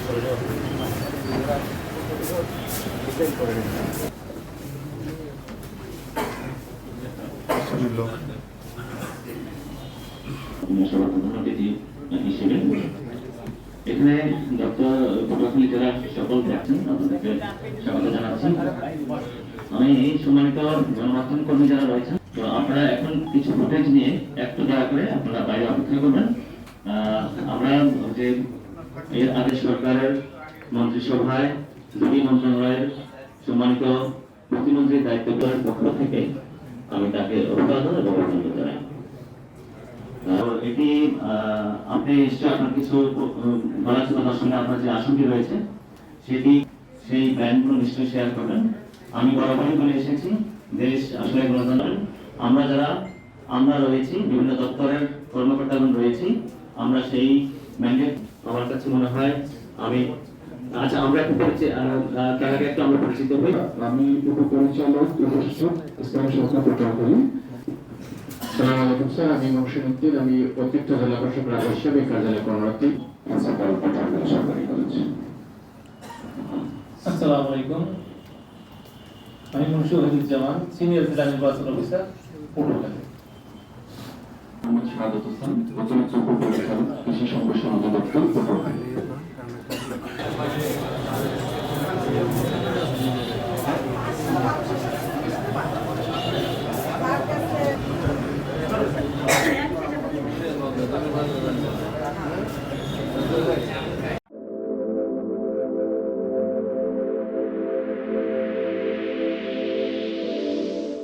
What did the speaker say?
এখানে ডক্টর পটুয়াখালী জেলার সকল আছেন, আপনাদেরকে স্বাগত জানাচ্ছি। আমি সম্মানিত গণমাধ্যম কর্মী যারা রয়েছেন, তো আপনারা এখন কিছু ফুটেজ নিয়ে একটু দয়া করে আপনারা বাইরে অপেক্ষা করবেন। আমরা যে এর আগে সরকারের মন্ত্রিসভায় দুটি মন্ত্রণালয়ের সম্মানিত প্রতিমন্ত্রীর দায়িত্ব পালনের পক্ষ থেকে আমি তাকে অভিবাদন এবং অভিনন্দন জানাই। এটি আপনি নিশ্চয়ই আপনার কিছু বলার জন্য দর্শনে আপনার যে আশঙ্কা রয়েছে সেটি সেই ব্যান্ডগুলো নিশ্চয়ই শেয়ার করবেন। আমি বরাবরই বলে এসেছি, দেশ আসলে গণতন্ত্র, আমরা রয়েছি বিভিন্ন দপ্তরের কর্মকর্তাগণ রয়েছি, আমরা সেই ম্যান্ডেট আমার কাছে মনে হয় আমি আচ্ছা আমরা একটু তার আগে একটু আমরা পরিচিত হই। আমি উপপরিচালক প্রশাসক ইসলামী সংস্থা পটুয়াখালী। আসসালামু আলাইকুম স্যার, আমি মহসিন উদ্দিন, আমি অতিরিক্ত জেলা প্রশাসক রাজশাহী কার্যালয়ে কর্মরত পটুয়াখালী সরকারি কলেজ। আসসালামু আলাইকুম, আমি মুন্সি ওহিদুজ্জামান, সিনিয়র জেলা নির্বাচন অফিসার পটুয়াখালী। মোহাম্মদ শাহাদাত হোসেন, অতিরিক্ত উপপরিচালক কৃষি সম্প্রসারণ অধিদপ্তর পটুয়াখালী।